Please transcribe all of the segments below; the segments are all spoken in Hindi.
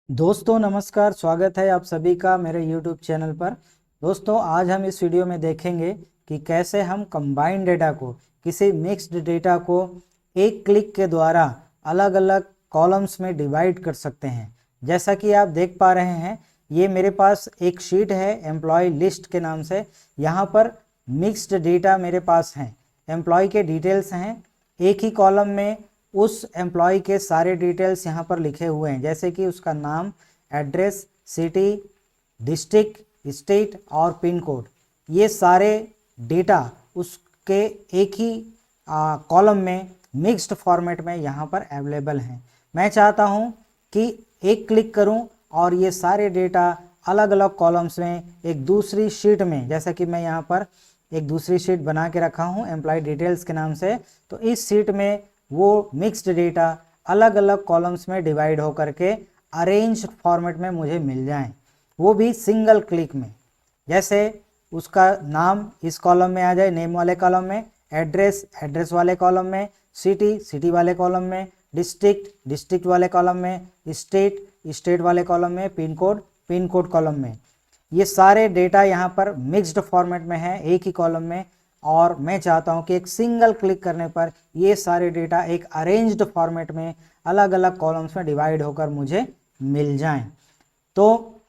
दोस्तों नमस्कार, स्वागत है आप सभी का मेरे YouTube चैनल पर। दोस्तों आज हम इस वीडियो में देखेंगे कि कैसे हम कंबाइंड डेटा को, किसी मिक्स्ड डेटा को एक क्लिक के द्वारा अलग अलग कॉलम्स में डिवाइड कर सकते हैं। जैसा कि आप देख पा रहे हैं, ये मेरे पास एक शीट है एम्प्लॉय लिस्ट के नाम से। यहाँ पर मिक्स्ड डेटा मेरे पास हैं, एम्प्लॉय के डिटेल्स हैं। एक ही कॉलम में उस एम्प्लॉय के सारे डिटेल्स यहाँ पर लिखे हुए हैं, जैसे कि उसका नाम, एड्रेस, सिटी, डिस्ट्रिक्ट, स्टेट और पिन कोड। ये सारे डेटा उसके एक ही कॉलम में मिक्स्ड फॉर्मेट में यहाँ पर अवेलेबल हैं। मैं चाहता हूँ कि एक क्लिक करूँ और ये सारे डेटा अलग अलग कॉलम्स में एक दूसरी शीट में, जैसा कि मैं यहाँ पर एक दूसरी शीट बना के रखा हूँ एम्प्लॉय डिटेल्स के नाम से, तो इस शीट में वो मिक्स्ड डेटा अलग अलग कॉलम्स में डिवाइड हो करके अरेंज फॉर्मेट में मुझे मिल जाएं, वो भी सिंगल क्लिक में। जैसे उसका नाम इस कॉलम में आ जाए, नेम वाले कॉलम में, एड्रेस एड्रेस वाले कॉलम में, सिटी सिटी वाले कॉलम में, डिस्ट्रिक्ट डिस्ट्रिक्ट वाले कॉलम में, स्टेट स्टेट वाले कॉलम में, पिन कोड कॉलम में। ये सारे डेटा यहाँ पर मिक्स्ड फॉर्मेट में है एक ही कॉलम में, और मैं चाहता हूँ कि एक सिंगल क्लिक करने पर ये सारे डेटा एक अरेंज्ड फॉर्मेट में अलग अलग कॉलम्स में डिवाइड होकर मुझे मिल जाएं। तो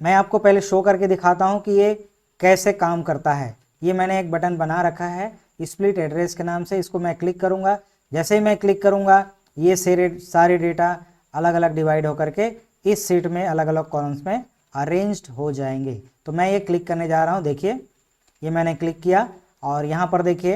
मैं आपको पहले शो करके दिखाता हूँ कि ये कैसे काम करता है। ये मैंने एक बटन बना रखा है स्प्लिट एड्रेस के नाम से, इसको मैं क्लिक करूँगा। जैसे ही मैं क्लिक करूँगा ये सारे डेटा अलग अलग डिवाइड होकर के इस शीट में अलग अलग कॉलम्स में अरेंज्ड हो जाएंगे। तो मैं ये क्लिक करने जा रहा हूँ, देखिए ये मैंने क्लिक किया और यहाँ पर देखिए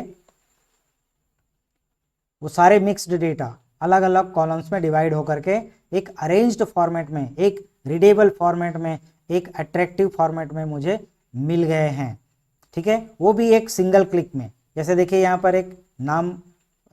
वो सारे मिक्स्ड डेटा अलग अलग कॉलम्स में डिवाइड होकर के एक अरेंज्ड फॉर्मेट में, एक रीडेबल फॉर्मेट में, एक अट्रैक्टिव फॉर्मेट में मुझे मिल गए हैं। ठीक है, वो भी एक सिंगल क्लिक में। जैसे देखिए यहाँ पर एक नाम,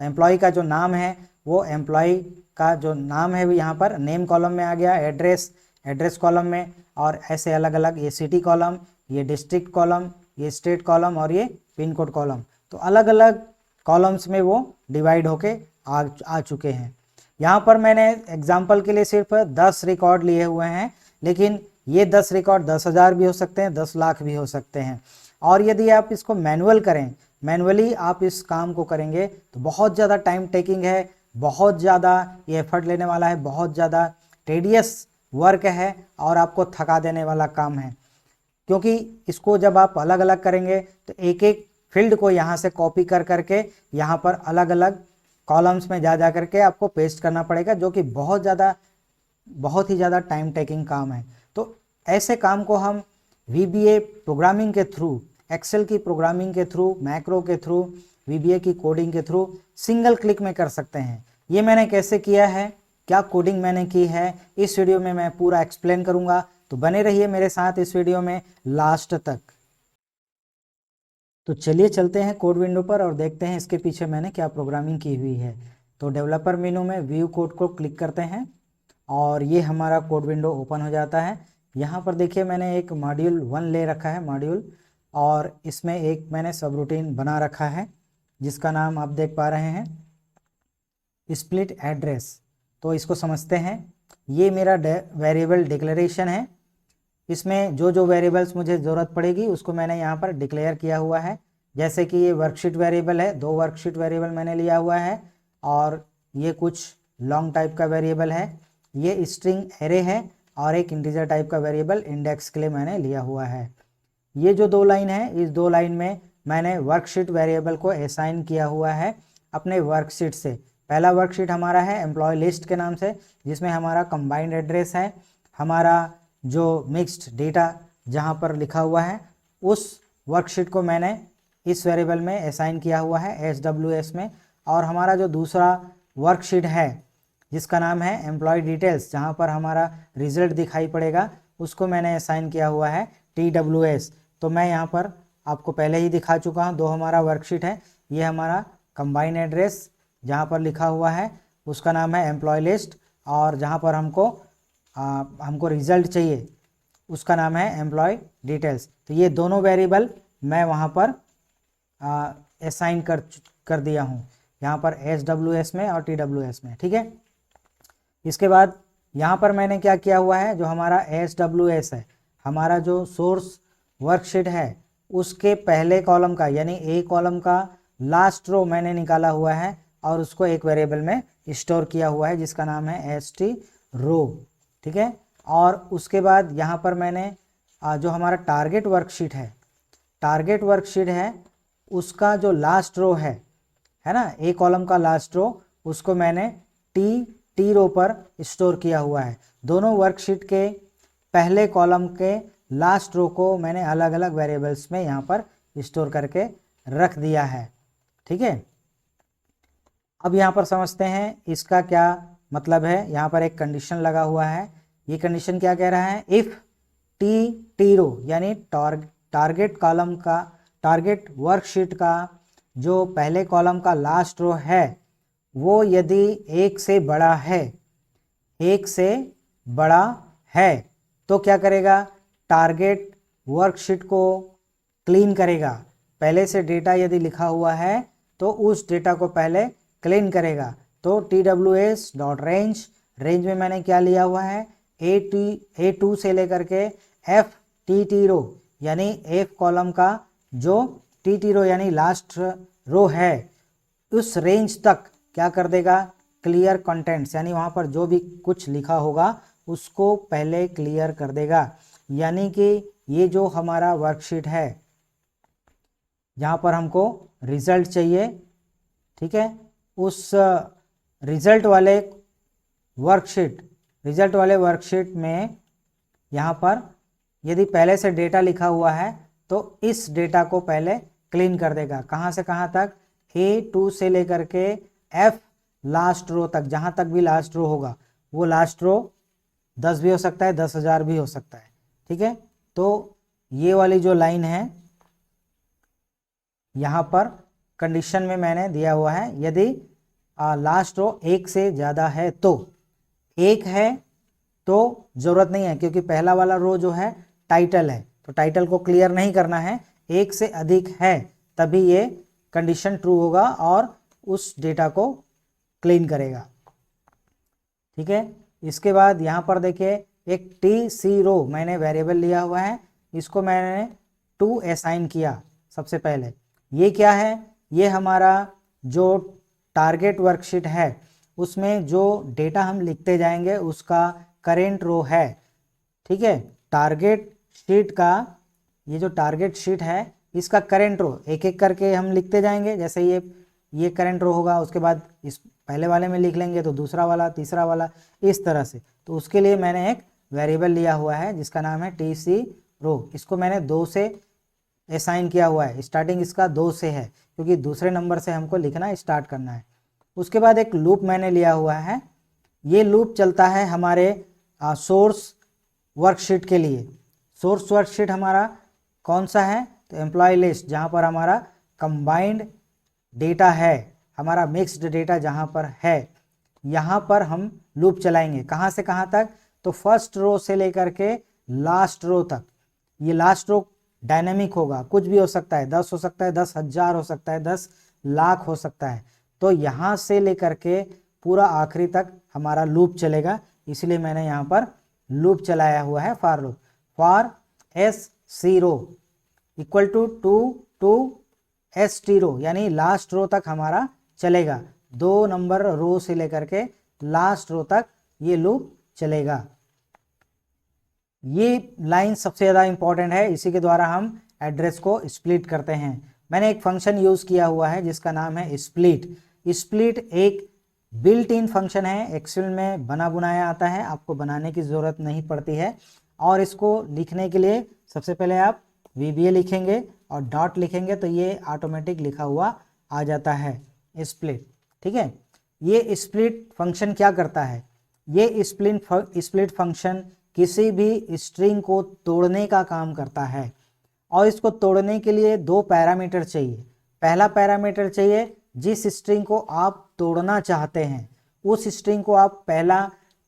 एम्प्लॉय का जो नाम है वो एम्प्लॉय का जो नाम है वो यहाँ पर नेम कॉलम में आ गया, एड्रेस एड्रेस कॉलम में, और ऐसे अलग अलग ये सिटी कॉलम, ये डिस्ट्रिक्ट कॉलम, ये स्टेट कॉलम और ये पिन कोड कॉलम। तो अलग अलग कॉलम्स में वो डिवाइड होके आ चुके हैं। यहाँ पर मैंने एग्जाम्पल के लिए सिर्फ 10 रिकॉर्ड लिए हुए हैं, लेकिन ये 10 रिकॉर्ड 10,000 भी हो सकते हैं, 10 लाख भी हो सकते हैं। और यदि आप इसको मैनुअल करें, मैनुअली आप इस काम को करेंगे तो बहुत ज़्यादा टाइम टेकिंग है, बहुत ज़्यादा ये एफर्ट लेने वाला है, बहुत ज़्यादा टेडियस वर्क है और आपको थका देने वाला काम है। क्योंकि इसको जब आप अलग अलग करेंगे तो एक एक फील्ड को यहाँ से कॉपी कर करके यहाँ पर अलग अलग कॉलम्स में जा करके आपको पेस्ट करना पड़ेगा, जो कि बहुत ही ज़्यादा टाइम टेकिंग काम है। तो ऐसे काम को हम VBA प्रोग्रामिंग के थ्रू, एक्सेल की प्रोग्रामिंग के थ्रू, मैक्रो के थ्रू, VBA की कोडिंग के थ्रू सिंगल क्लिक में कर सकते हैं। ये मैंने कैसे किया है, क्या कोडिंग मैंने की है, इस वीडियो में मैं पूरा एक्सप्लेन करूंगा। तो बने रहिए मेरे साथ इस वीडियो में लास्ट तक। तो चलिए चलते हैं कोड विंडो पर और देखते हैं इसके पीछे मैंने क्या प्रोग्रामिंग की हुई है। तो डेवलपर मेनू में व्यू कोड को क्लिक करते हैं और ये हमारा कोड विंडो ओपन हो जाता है। यहाँ पर देखिए मैंने एक मॉड्यूल 1 ले रखा है मॉड्यूल, और इसमें एक मैंने सब रूटीन बना रखा है जिसका नाम आप देख पा रहे हैं स्प्लिट एड्रेस। तो इसको समझते हैं। ये मेरा वेरिएबल डिक्लेरेशन है, इसमें जो जो वेरिएबल्स मुझे ज़रूरत पड़ेगी उसको मैंने यहाँ पर डिक्लेयर किया हुआ है। जैसे कि ये वर्कशीट वेरिएबल है, 2 वर्कशीट वेरिएबल मैंने लिया हुआ है, और ये कुछ लॉन्ग टाइप का वेरिएबल है, ये स्ट्रिंग एरे है, और एक इंटीजर टाइप का वेरिएबल इंडेक्स के लिए मैंने लिया हुआ है। ये जो 2 लाइन है, इस 2 लाइन में मैंने वर्कशीट वेरिएबल को असाइन किया हुआ है अपने वर्कशीट से। पहला वर्कशीट हमारा है एम्प्लॉय लिस्ट के नाम से, जिसमें हमारा कंबाइंड एड्रेस है, हमारा जो मिक्स्ड डेटा जहाँ पर लिखा हुआ है उस वर्कशीट को मैंने इस वेरिएबल में असाइन किया हुआ है SWS में। और हमारा जो दूसरा वर्कशीट है जिसका नाम है एम्प्लॉय डिटेल्स, जहाँ पर हमारा रिजल्ट दिखाई पड़ेगा, उसको मैंने असाइन किया हुआ है TWS। तो मैं यहाँ पर आपको पहले ही दिखा चुका हूँ, 2 हमारा वर्कशीट है। ये हमारा कंबाइन एड्रेस जहाँ पर लिखा हुआ है उसका नाम है एम्प्लॉय लिस्ट, और जहाँ पर हमको रिजल्ट चाहिए उसका नाम है एम्प्लॉय डिटेल्स। तो ये दोनों वेरिएबल मैं वहाँ पर असाइन कर दिया हूँ, यहाँ पर SWS में और TWS में। ठीक है, इसके बाद यहाँ पर मैंने क्या किया हुआ है, जो हमारा SWS है, हमारा जो सोर्स वर्कशीट है, उसके पहले कॉलम का यानी ए कॉलम का लास्ट रो मैंने निकाला हुआ है और उसको एक वेरिएबल में स्टोर किया हुआ है जिसका नाम है ST रो। ठीक है, और उसके बाद यहाँ पर मैंने जो हमारा टारगेट वर्कशीट है उसका जो लास्ट रो है ना, ए कॉलम का लास्ट रो, उसको मैंने टी रो पर स्टोर किया हुआ है। दोनों वर्कशीट के पहले कॉलम के लास्ट रो को मैंने अलग अलग वेरिएबल्स में यहाँ पर स्टोर करके रख दिया है। ठीक है, अब यहाँ पर समझते हैं इसका क्या मतलब है। यहाँ पर एक कंडीशन लगा हुआ है, ये कंडीशन क्या कह रहा है, इफ टी रो यानी टारगेट वर्कशीट का जो पहले कॉलम का लास्ट रो है वो यदि एक से बड़ा है तो क्या करेगा, टारगेट वर्कशीट को क्लीन करेगा। पहले से डेटा यदि लिखा हुआ है तो उस डेटा को पहले क्लीन करेगा। तो TWS.range, रेंज में मैंने क्या लिया हुआ है, A2 से लेकर के FTT रो यानी F कॉलम का जो TT रो यानी लास्ट रो है उस रेंज तक क्या कर देगा, क्लियर कंटेंट्स यानी वहाँ पर जो भी कुछ लिखा होगा उसको पहले क्लियर कर देगा। यानी कि ये जो हमारा वर्कशीट है जहाँ पर हमको रिजल्ट चाहिए, ठीक है, उस रिजल्ट वाले वर्कशीट में यहाँ पर यदि पहले से डेटा लिखा हुआ है तो इस डेटा को पहले क्लीन कर देगा। कहाँ से कहाँ तक, A2 से लेकर के F लास्ट रो तक, जहाँ तक भी लास्ट रो होगा वो लास्ट रो 10 भी हो सकता है, 10,000 भी हो सकता है। ठीक है, तो ये वाली जो लाइन है यहाँ पर कंडीशन में मैंने दिया हुआ है, यदि लास्ट रो एक से ज़्यादा है तो, एक है तो ज़रूरत नहीं है क्योंकि पहला वाला रो जो है टाइटल है तो टाइटल को क्लियर नहीं करना है। एक से अधिक है तभी ये कंडीशन ट्रू होगा और उस डेटा को क्लीन करेगा। ठीक है, इसके बाद यहाँ पर देखिए एक TC रो मैंने वेरिएबल लिया हुआ है, इसको मैंने 2 असाइन किया। सबसे पहले ये क्या है, ये हमारा जो टारगेट वर्कशीट है उसमें जो डेटा हम लिखते जाएंगे उसका करेंट रो है। ठीक है, टारगेट शीट का ये जो टारगेट शीट है इसका करेंट रो एक एक करके हम लिखते जाएंगे। जैसे ये करेंट रो होगा, उसके बाद इस पहले वाले में लिख लेंगे तो दूसरा वाला, तीसरा वाला, इस तरह से। तो उसके लिए मैंने एक वेरिएबल लिया हुआ है जिसका नाम है TC रो। इसको मैंने 2 से असाइन किया हुआ है, स्टार्टिंग इसका 2 से है क्योंकि दूसरे नंबर से हमको लिखना स्टार्ट करना है। उसके बाद एक लूप मैंने लिया हुआ है, ये लूप चलता है हमारे सोर्स वर्कशीट के लिए। सोर्स वर्कशीट हमारा कौन सा है, तो एम्प्लॉय लिस्ट, जहाँ पर हमारा कंबाइंड डेटा है, हमारा मिक्स्ड डेटा जहाँ पर है, यहाँ पर हम लूप चलाएंगे। कहाँ से कहाँ तक, तो फर्स्ट रो से लेकर के लास्ट रो तक। ये लास्ट रो डायनेमिक होगा, कुछ भी हो सकता है, 10 हो सकता है, 10,000 हो सकता है, 10 लाख हो सकता है। तो यहाँ से लेकर के पूरा आखिरी तक हमारा लूप चलेगा, इसलिए मैंने यहाँ पर लूप चलाया हुआ है, for loop. For SC row equal to ST row यानी लास्ट रो तक हमारा चलेगा। 2 नंबर रो से लेकर के लास्ट रो तक ये लूप चलेगा। ये लाइन सबसे ज़्यादा इंपॉर्टेंट है, इसी के द्वारा हम एड्रेस को स्प्लिट करते हैं। मैंने एक फंक्शन यूज़ किया हुआ है जिसका नाम है स्प्लिट। स्प्लिट एक बिल्ट इन फंक्शन है, एक्सेल में बना बनाया आता है, आपको बनाने की ज़रूरत नहीं पड़ती है। और इसको लिखने के लिए सबसे पहले आप VBA लिखेंगे और डॉट लिखेंगे तो ये ऑटोमेटिक लिखा हुआ आ जाता है स्प्लिट। ठीक है, ये स्प्लिट फंक्शन क्या करता है, ये स्प्लिट फंक्शन किसी भी स्ट्रिंग को तोड़ने का काम करता है और इसको तोड़ने के लिए 2 पैरामीटर चाहिए। पहला पैरामीटर चाहिए जिस स्ट्रिंग को आप तोड़ना चाहते हैं उस स्ट्रिंग को आप पहला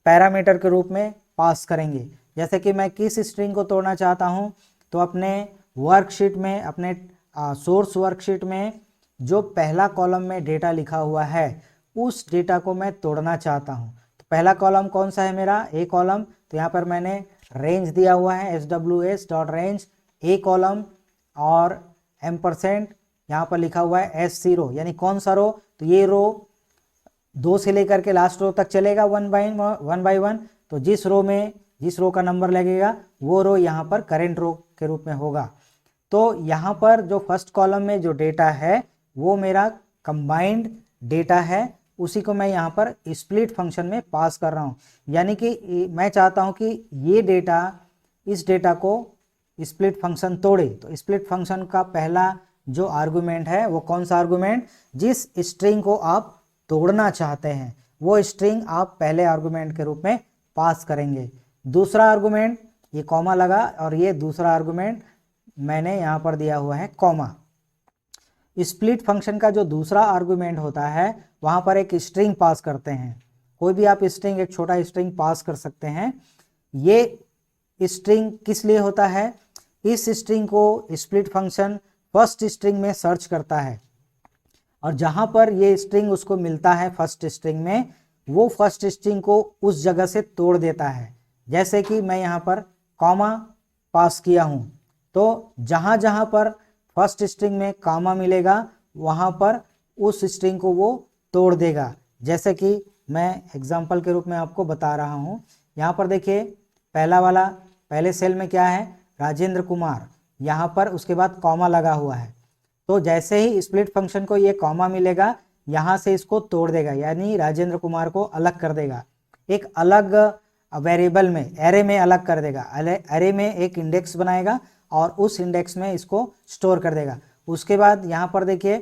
पैरामीटर के रूप में पास करेंगे। जैसे कि मैं किस स्ट्रिंग को तोड़ना चाहता हूं, तो अपने वर्कशीट में, अपने सोर्स वर्कशीट में जो पहला कॉलम में डेटा लिखा हुआ है उस डेटा को मैं तोड़ना चाहता हूं। तो पहला कॉलम कौन सा है मेरा, ए कॉलम, तो यहाँ पर मैंने रेंज दिया हुआ है SWS.range ए कॉलम, और एम्परसेंट यहाँ पर लिखा हुआ है S रो, यानी कौन सा रो, तो ये रो 2 से लेकर के लास्ट रो तक चलेगा वन बाई वन। तो जिस रो का नंबर लगेगा वो रो यहाँ पर करेंट रो के रूप में होगा। तो यहाँ पर जो फर्स्ट कॉलम में जो डेटा है वो मेरा कंबाइंड डेटा है, उसी को मैं यहाँ पर स्प्लिट फंक्शन में पास कर रहा हूँ। यानी कि मैं चाहता हूँ कि ये डेटा, इस डेटा को स्प्लिट फंक्शन तोड़े। तो स्प्लिट फंक्शन का पहला जो आर्गुमेंट है वो कौन सा आर्गुमेंट, जिस स्ट्रिंग को आप तोड़ना चाहते हैं वो स्ट्रिंग आप पहले आर्गुमेंट के रूप में पास करेंगे। दूसरा आर्गुमेंट, ये कॉमा लगा, और ये दूसरा आर्गुमेंट मैंने यहाँ पर दिया हुआ है कॉमा। स्प्लिट फंक्शन का जो दूसरा आर्गुमेंट होता है वहाँ पर एक स्ट्रिंग पास करते हैं, कोई भी आप स्ट्रिंग, एक छोटा स्ट्रिंग पास कर सकते हैं। ये स्ट्रिंग किस लिए होता है, इस स्ट्रिंग को स्प्लिट फंक्शन फर्स्ट स्ट्रिंग में सर्च करता है, और जहाँ पर ये स्ट्रिंग उसको मिलता है फर्स्ट स्ट्रिंग में, वो फर्स्ट स्ट्रिंग को उस जगह से तोड़ देता है। जैसे कि मैं यहाँ पर कॉमा पास किया हूँ, तो जहाँ जहाँ पर फर्स्ट स्ट्रिंग में कॉमा मिलेगा वहाँ पर उस स्ट्रिंग को वो तोड़ देगा। जैसे कि मैं एग्जांपल के रूप में आपको बता रहा हूँ, यहाँ पर देखिए पहले सेल में क्या है, राजेंद्र कुमार, यहाँ पर उसके बाद कॉमा लगा हुआ है। तो जैसे ही स्प्लिट फंक्शन को ये कॉमा मिलेगा यहाँ से इसको तोड़ देगा, यानी राजेंद्र कुमार को अलग कर देगा, एक अलग वेरिएबल में, एरे में अलग कर देगा। एरे में एक इंडेक्स बनाएगा और उस इंडेक्स में इसको स्टोर कर देगा। उसके बाद यहाँ पर देखिए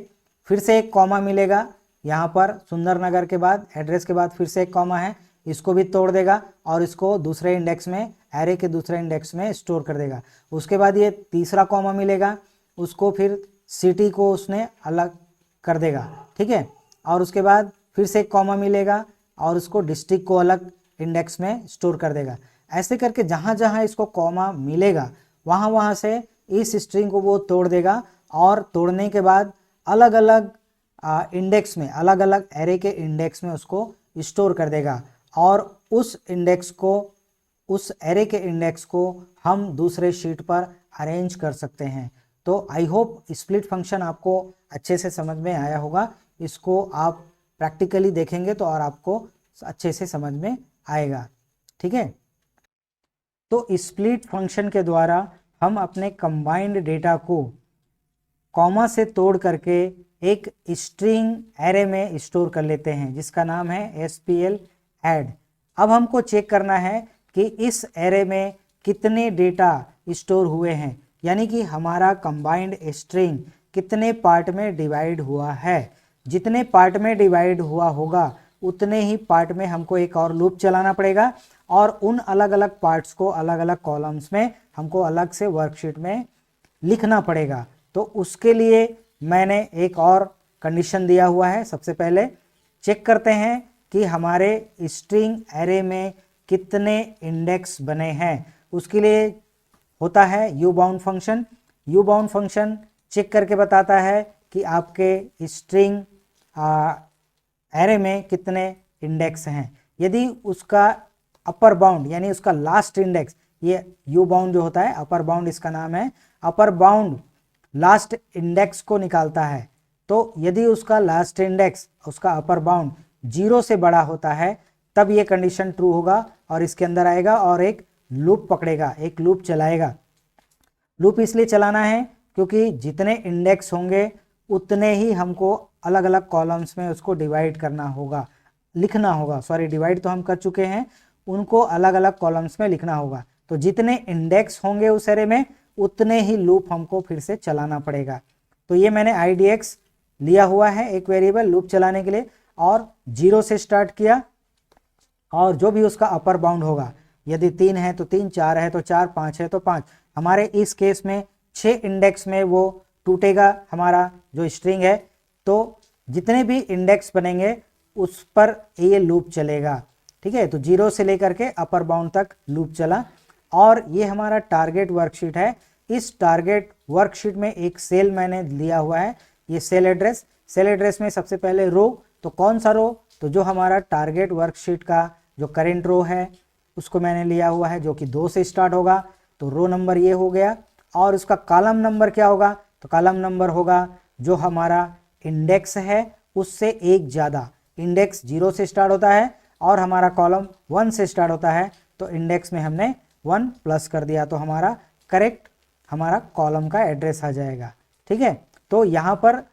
फिर से एक कॉमा मिलेगा, यहाँ पर सुंदरनगर के बाद एड्रेस के बाद फिर से एक कॉमा है, इसको भी तोड़ देगा और इसको दूसरे इंडेक्स में, एरे के दूसरे इंडेक्स में स्टोर कर देगा। उसके बाद ये तीसरा कॉमा मिलेगा, उसको फिर सिटी को उसने अलग कर देगा, ठीक है। और उसके बाद फिर से एक कॉमा मिलेगा और उसको डिस्ट्रिक्ट को अलग इंडेक्स में स्टोर कर देगा। ऐसे करके जहाँ जहाँ इसको कॉमा मिलेगा वहाँ वहाँ से इस स्ट्रिंग को वो तोड़ देगा, और तोड़ने के बाद अलग अलग इंडेक्स में, अलग अलग एरे के इंडेक्स में उसको स्टोर कर देगा, और उस इंडेक्स को, उस एरे के इंडेक्स को हम दूसरे शीट पर अरेंज कर सकते हैं। तो आई होप स्प्लिट फंक्शन आपको अच्छे से समझ में आया होगा। इसको आप प्रैक्टिकली देखेंगे तो और आपको अच्छे से समझ में आएगा, ठीक है। तो स्प्लिट फंक्शन के द्वारा हम अपने कंबाइंड डेटा को कॉमा से तोड़ करके एक स्ट्रिंग एरे में स्टोर कर लेते हैं जिसका नाम है SPL ऐड। अब हमको चेक करना है कि इस एरे में कितने डेटा स्टोर हुए हैं, यानी कि हमारा कंबाइंड स्ट्रिंग कितने पार्ट में डिवाइड हुआ है। जितने पार्ट में डिवाइड हुआ होगा उतने ही पार्ट में हमको एक और लूप चलाना पड़ेगा, और उन अलग अलग पार्ट्स को अलग अलग कॉलम्स में हमको अलग से वर्कशीट में लिखना पड़ेगा। तो उसके लिए मैंने एक और कंडीशन दिया हुआ है। सबसे पहले चेक करते हैं कि हमारे स्ट्रिंग एरे में कितने इंडेक्स बने हैं। उसके लिए होता है U bound function. U bound function check करके बताता है कि आपके स्ट्रिंग एरे में कितने इंडेक्स हैं। यदि उसका अपर बाउंड यानी उसका लास्ट इंडेक्स, ये यू बाउंड जो होता है अपर बाउंड इसका नाम है, अपर बाउंड लास्ट इंडेक्स को निकालता है। तो यदि उसका लास्ट इंडेक्स, उसका अपर बाउंड 0 से बड़ा होता है तब ये कंडीशन ट्रू होगा और इसके अंदर आएगा और एक लूप पकड़ेगा, एक लूप चलाएगा। लूप इसलिए चलाना है क्योंकि जितने इंडेक्स होंगे उतने ही हमको अलग अलग कॉलम्स में उसको डिवाइड करना होगा, लिखना होगा। सॉरी, डिवाइड तो हम कर चुके हैं, उनको अलग अलग कॉलम्स में लिखना होगा। तो जितने इंडेक्स होंगे उस एरे में उतने ही लूप हमको फिर से चलाना पड़ेगा। तो ये मैंने IDX लिया हुआ है एक वेरिएबल लूप चलाने के लिए, और 0 से स्टार्ट किया, और जो भी उसका अपर बाउंड होगा, यदि 3 है तो 3, 4 है तो 4, 5 है तो 5। हमारे इस केस में 6 इंडेक्स में वो टूटेगा हमारा जो स्ट्रिंग है। तो जितने भी इंडेक्स बनेंगे उस पर ये लूप चलेगा, ठीक है। तो 0 से लेकर के अपर बाउंड तक लूप चला। और ये हमारा टारगेट वर्कशीट है। इस टारगेट वर्कशीट में एक सेल मैंने लिया हुआ है, ये सेल एड्रेस। सेल एड्रेस में सबसे पहले रो, तो कौन सा रो, तो जो हमारा टारगेट वर्कशीट का जो करेंट रो है उसको मैंने लिया हुआ है जो कि 2 से स्टार्ट होगा, तो रो नंबर ये हो गया। और उसका कॉलम नंबर क्या होगा, तो कॉलम नंबर होगा जो हमारा इंडेक्स है उससे एक ज़्यादा। इंडेक्स 0 से स्टार्ट होता है और हमारा कॉलम 1 से स्टार्ट होता है, तो इंडेक्स में हमने 1 प्लस कर दिया, तो हमारा करेक्ट हमारा कॉलम का एड्रेस आ जाएगा। ठीक है, तो यहाँ पर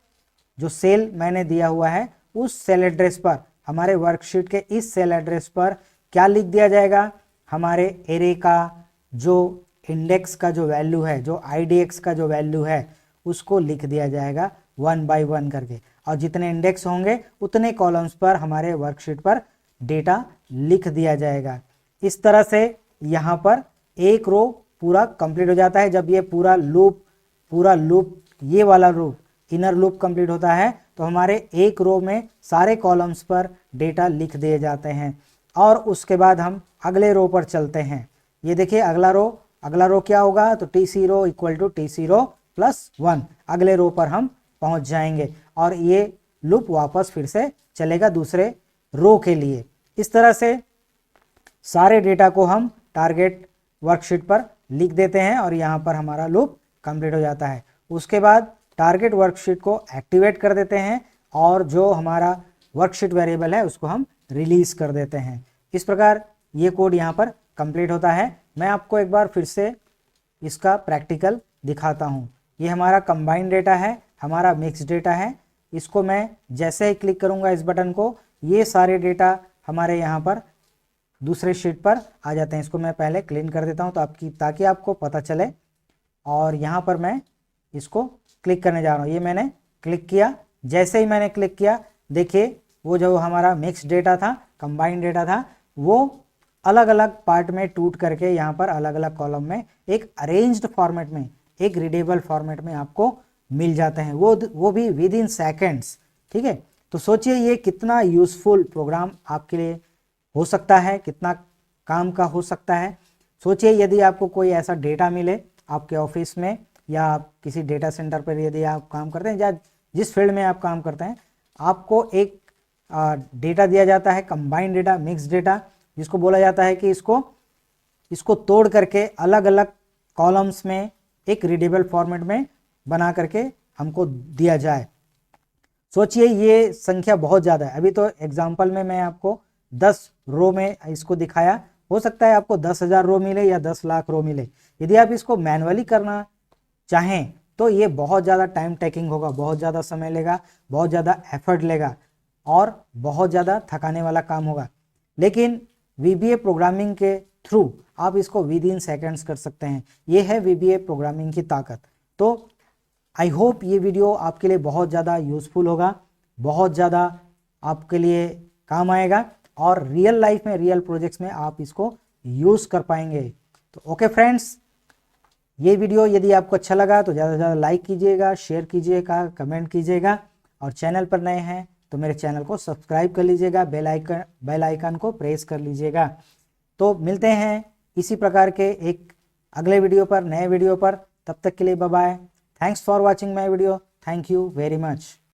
जो सेल मैंने दिया हुआ है उस सेल एड्रेस पर, हमारे वर्कशीट के इस सेल एड्रेस पर क्या लिख दिया जाएगा, हमारे एरे का जो इंडेक्स का जो वैल्यू है, जो IDX का जो वैल्यू है उसको लिख दिया जाएगा 1 बाय 1 करके, और जितने इंडेक्स होंगे उतने कॉलम्स पर हमारे वर्कशीट पर डेटा लिख दिया जाएगा। इस तरह से यहाँ पर एक रो पूरा कंप्लीट हो जाता है। जब ये पूरा लूप ये वाला लूप इनर लूप कंप्लीट होता है तो हमारे एक रो में सारे कॉलम्स पर डेटा लिख दिए जाते हैं। और उसके बाद हम अगले रो पर चलते हैं। ये देखिए अगला रो क्या होगा, तो TC row equal to TC row plus 1, अगले रो पर हम पहुंच जाएंगे और ये लूप वापस फिर से चलेगा दूसरे रो के लिए। इस तरह से सारे डेटा को हम टारगेट वर्कशीट पर लिख देते हैं और यहाँ पर हमारा लूप कंप्लीट हो जाता है। उसके बाद टारगेट वर्कशीट को एक्टिवेट कर देते हैं और जो हमारा वर्कशीट वेरिएबल है उसको हम रिलीज कर देते हैं। इस प्रकार ये कोड यहाँ पर कंप्लीट होता है। मैं आपको एक बार फिर से इसका प्रैक्टिकल दिखाता हूँ। ये हमारा कंबाइंड डेटा है, हमारा मिक्स डेटा है। इसको मैं जैसे ही क्लिक करूँगा इस बटन को, ये सारे डेटा हमारे यहाँ पर दूसरे शीट पर आ जाते हैं। इसको मैं पहले क्लीन कर देता हूँ ताकि आपको पता चले। और यहाँ पर मैं इसको क्लिक करने जा रहा हूँ। ये मैंने क्लिक किया, जैसे ही मैंने क्लिक किया देखिए वो जो हमारा मिक्स डेटा था, कंबाइंड डेटा था, वो अलग अलग पार्ट में टूट करके यहाँ पर अलग अलग कॉलम में एक अरेंज्ड फॉर्मेट में, एक रीडेबल फॉर्मेट में आपको मिल जाते हैं, वो भी विद इन सेकेंड्स। ठीक है, तो सोचिए ये कितना यूजफुल प्रोग्राम आपके लिए हो सकता है, कितना काम का हो सकता है। सोचिए यदि आपको कोई ऐसा डेटा मिले आपके ऑफिस में या किसी डेटा सेंटर पर यदि आप काम करते हैं या जिस फील्ड में आप काम करते हैं, आपको एक डेटा दिया जाता है कंबाइंड डेटा, मिक्स डेटा, जिसको बोला जाता है कि इसको तोड़ करके अलग अलग कॉलम्स में एक रीडेबल फॉर्मेट में बना करके हमको दिया जाए। सोचिए ये संख्या बहुत ज़्यादा है। अभी तो एग्जाम्पल में मैं आपको 10 रो में इसको दिखाया, हो सकता है आपको 10,000 रो मिले या 10 लाख रो मिले। यदि आप इसको मैनुअली करना चाहें तो ये बहुत ज़्यादा टाइम टेकिंग होगा, बहुत ज़्यादा समय लेगा, बहुत ज़्यादा एफर्ट लेगा और बहुत ज़्यादा थकाने वाला काम होगा। लेकिन VBA प्रोग्रामिंग के थ्रू आप इसको विद इन सेकेंड्स कर सकते हैं। ये है VBA प्रोग्रामिंग की ताकत। तो आई होप ये वीडियो आपके लिए बहुत ज़्यादा यूज़फुल होगा, बहुत ज़्यादा आपके लिए काम आएगा और रियल लाइफ में, रियल प्रोजेक्ट्स में आप इसको यूज़ कर पाएंगे। तो ओके फ्रेंड्स, ये वीडियो यदि आपको अच्छा लगा तो ज़्यादा से ज़्यादा लाइक कीजिएगा, शेयर कीजिएगा, कमेंट कीजिएगा और चैनल पर नए हैं तो मेरे चैनल को सब्सक्राइब कर लीजिएगा, बेल आइकन को प्रेस कर लीजिएगा। तो मिलते हैं इसी प्रकार के एक अगले वीडियो पर, नए वीडियो पर। तब तक के लिए bye bye. Thanks for watching my video. Thank you very much.